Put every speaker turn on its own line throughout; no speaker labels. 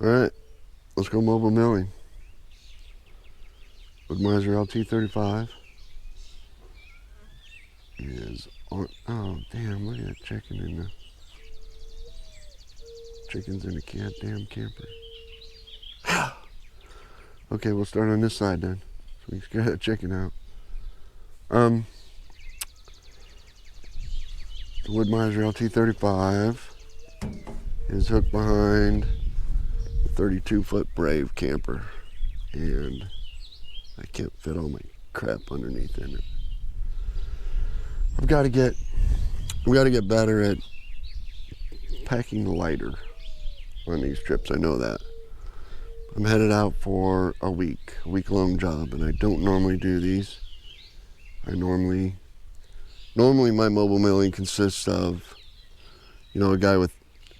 All right, let's go mobile milling. Wood Mizer LT35 is on. Oh damn! Look at that chicken in the chickens in the goddamn camper. Okay, we'll start on this side then, so we can get that chicken out. The Wood Mizer LT35 is hooked behind the 32-foot Brave camper, and I can't fit all my crap underneath in it. We got to get better at packing lighter on these trips. I know that. I'm headed out for a week-long job, and I don't normally do these. Normally my mobile milling consists of, a guy with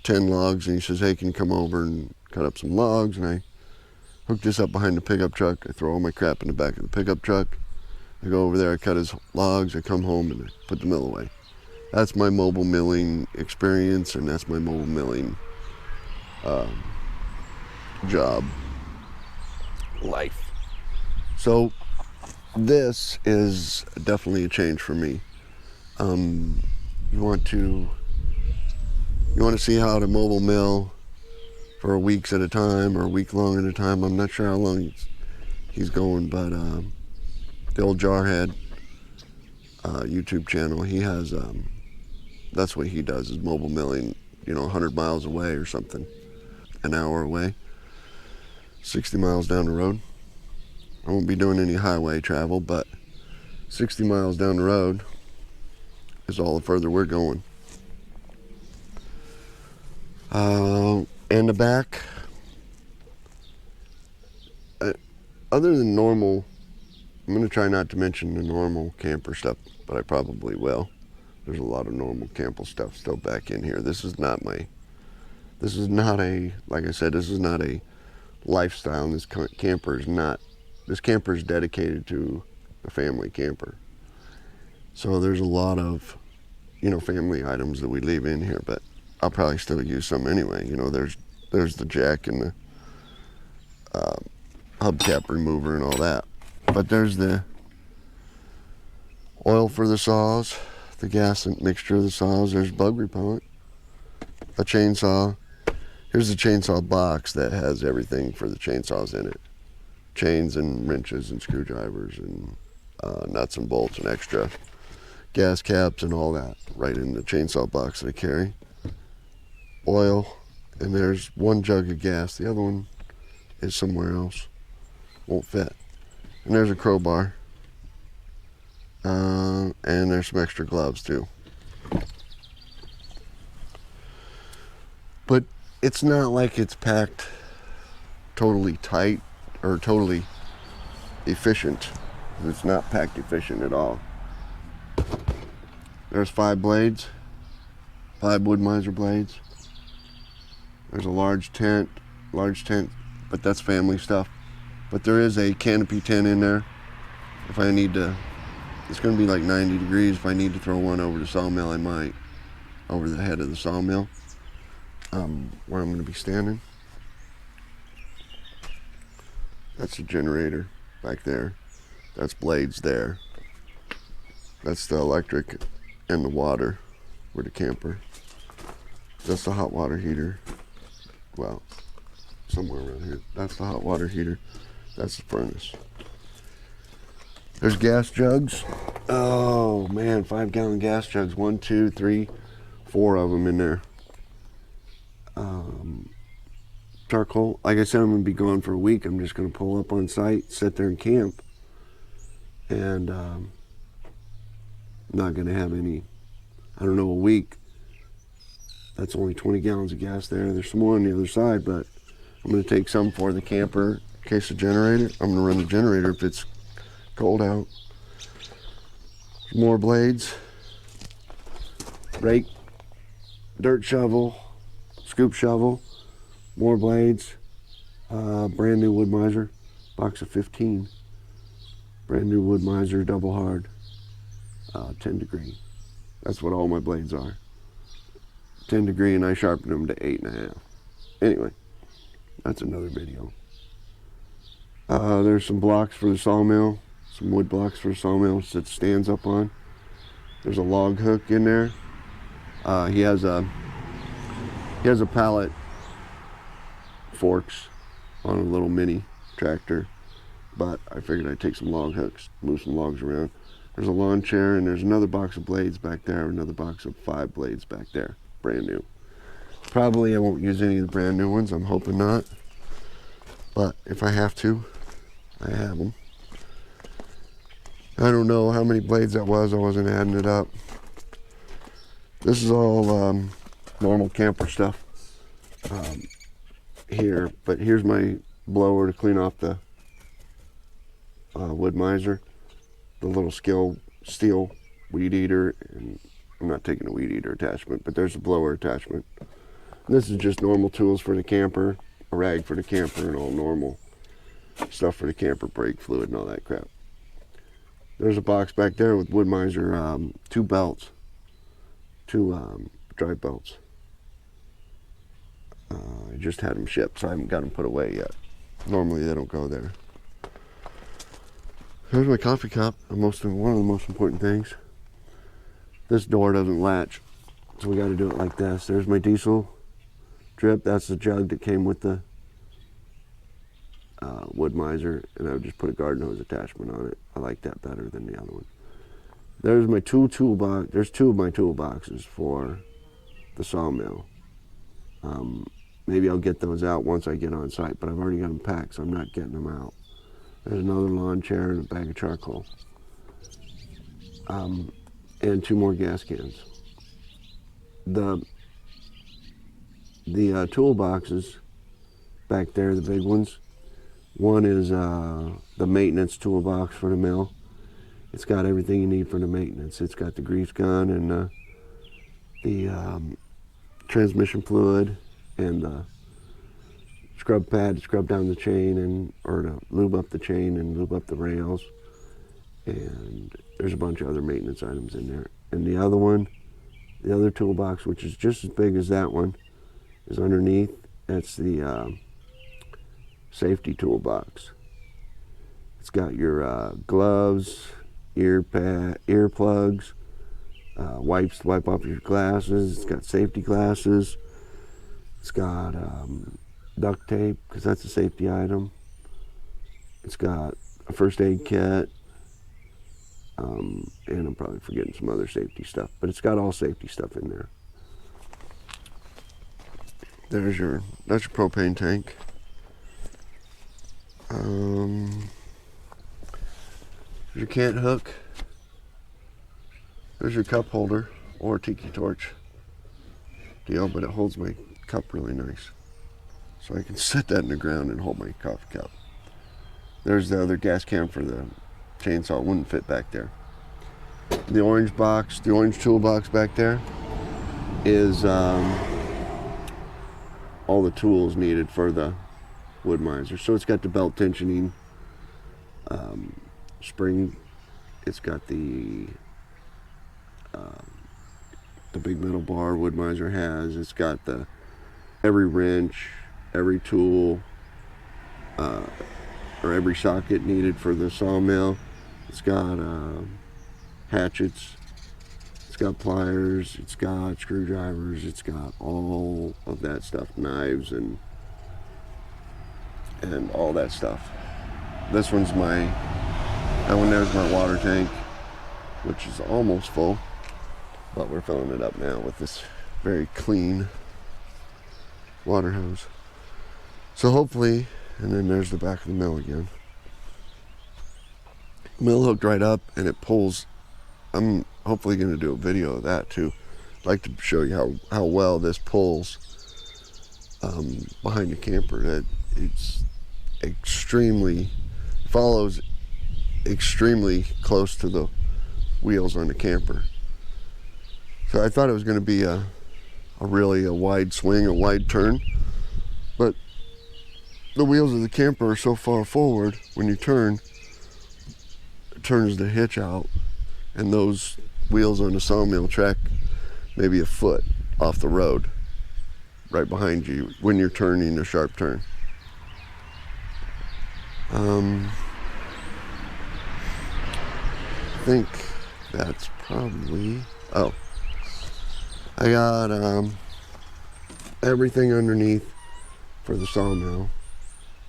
10 logs, and he says, hey, can you come over and cut up some logs? And I hook this up behind the pickup truck. I throw all my crap in the back of the pickup truck. I go over there, I cut his logs, I come home and I put the mill away. That's my mobile milling experience, and that's my mobile milling job life. So this is definitely a change for me. You want to see how to mobile mill for weeks at a time or a week long at a time. I'm not sure how long he's going, but the Old Jarhead YouTube channel, he has that's what he does, is mobile milling, 100 miles away or something, an hour away, 60 miles down the road. I won't be doing any highway travel, but 60 miles down the road is all the further we're going. And the back, other than normal, I'm going to try not to mention the normal camper stuff, but I probably will. There's a lot of normal camper stuff still back in here. This is not a, like I said, this is not a lifestyle. This camper is dedicated to a family camper. So there's a lot of, family items that we leave in here, but I'll probably still use some anyway. There's the jack and the hubcap remover and all that. But there's the oil for the saws, the gas and mixture of the saws. There's bug repellent, a chainsaw. Here's the chainsaw box that has everything for the chainsaws in it. Chains and wrenches and screwdrivers and nuts and bolts and extra gas caps and all that right in the chainsaw box that I carry. Oil, and there's one jug of gas. The other one is somewhere else. Won't fit. And there's a crowbar. And there's some extra gloves too. But it's not like it's packed totally tight or totally efficient. It's not packed efficient at all. There's 5 blades, 5 Wood Mizer blades. There's a large tent, but that's family stuff. But there is a canopy tent in there. If I need to, it's going to be like 90 degrees. If I need to throw one over the sawmill, I might, over the head of the sawmill, where I'm going to be standing. That's the generator back there. That's blades there. That's the electric and the water for the camper. That's the hot water heater. Well, somewhere around here. That's the hot water heater. That's the furnace. There's gas jugs. Oh man, 5-gallon gas jugs. 1, 2, 3, 4 of them in there. Charcoal. Like I said, I'm going to be gone for a week. I'm just going to pull up on site, sit there and camp. And I'm not going to have any, a week. That's only 20 gallons of gas there. There's some more on the other side, but I'm going to take some for the camper in case the generator. I'm going to run the generator if it's cold out. More blades, rake, dirt shovel, scoop shovel, more blades, brand new Wood Mizer, box of 15. Brand new Wood Mizer double hard, 10 degree. That's what all my blades are. 10 degree, and I sharpen them to 8.5. Anyway, that's another video. There's some blocks for the sawmill, some wood blocks for the sawmill that stands up on. There's a log hook in there. He has a pallet forks on a little mini tractor, but I figured I'd take some log hooks, move some logs around. There's a lawn chair, and there's another box of blades back there, another box of 5 blades back there, brand new. Probably I won't use any of the brand new ones, I'm hoping not, but if I have to, I have them. I don't know how many blades that was, I wasn't adding it up. This is all normal camper stuff here, but here's my blower to clean off the Wood Mizer, the little steel weed eater, and I'm not taking a weed eater attachment, but there's a blower attachment. And this is just normal tools for the camper, a rag for the camper, and all normal stuff for the camper, brake fluid and all that crap. There's a box back there with Wood Mizer, 2 belts, 2 drive belts. I just had them shipped, so I haven't got them put away yet. Normally they don't go there. Here's my coffee cup, one of the most important things. This door doesn't latch, so we got to do it like this. There's my diesel drip. That's the jug that came with the Wood Mizer, and I would just put a garden hose attachment on it. I like that better than the other one. There's my toolbox. There's 2 of my toolboxes for the sawmill. Maybe I'll get those out once I get on site, but I've already got them packed, so I'm not getting them out. There's another lawn chair and a bag of charcoal. And 2 more gas cans. The toolboxes back there, the big ones. One is the maintenance toolbox for the mill. It's got everything you need for the maintenance. It's got the grease gun and the transmission fluid and the scrub pad to scrub down the chain or to lube up the chain and lube up the rails. And there's a bunch of other maintenance items in there. And the other one, the other toolbox, which is just as big as that one, is underneath. That's the safety toolbox. It's got your gloves, earplugs, wipes to wipe off your glasses. It's got safety glasses. It's got duct tape, because that's a safety item. It's got a first aid kit, and I'm probably forgetting some other safety stuff, but it's got all safety stuff in there. That's your propane tank. There's your cant hook. There's your cup holder or tiki torch deal, but it holds my cup really nice. So I can set that in the ground and hold my coffee cup. There's the other gas can for the chainsaw. It wouldn't fit back there. The orange box, the orange toolbox back there is all the tools needed for the Wood Mizer. So it's got the belt tensioning spring. It's got the big metal bar Wood Mizer has. It's got every wrench, every tool, or every socket needed for the sawmill. It's got hatchets, it's got pliers, it's got screwdrivers, it's got all of that stuff, knives and all that stuff. This one's that one there's my water tank, which is almost full, but we're filling it up now with this very clean water hose. So hopefully, and then there's the back of the mill again. Mill hooked right up and it pulls. I'm hopefully going to do a video of that too. I'd like to show you how well this pulls behind the camper. That it's follows extremely close to the wheels on the camper. So I thought it was going to be a really wide swing, a wide turn, but the wheels of the camper are so far forward when you turn, it turns the hitch out, and those wheels on the sawmill track maybe a foot off the road right behind you when you're turning a sharp turn. I think that's probably, oh, I got everything underneath for the sawmill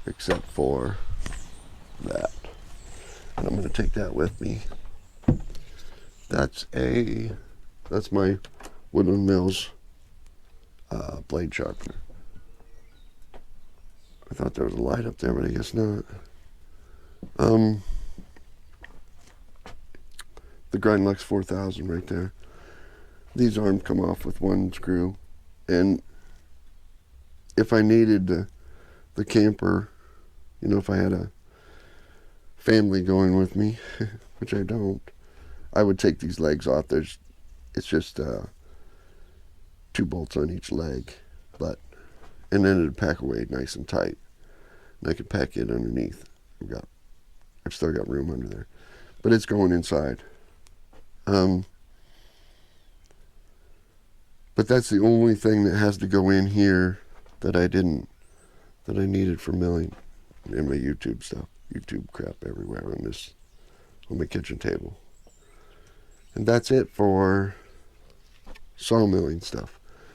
except for that. And I'm going to take that with me. That's my Woodland Mills blade sharpener. I thought there was a light up there, but I guess not. The Grindlux 4000 right there. These arms come off with one screw, and if I needed the camper, you know, if I had a family going with me, which I don't, I would take these legs off. It's just 2 bolts on each leg, and then it'd pack away nice and tight, and I could pack it underneath. I've still got room under there, but it's going inside. But that's the only thing that has to go in here that I needed for milling, and my YouTube stuff. YouTube crap everywhere on my kitchen table. And that's it for sawmilling stuff.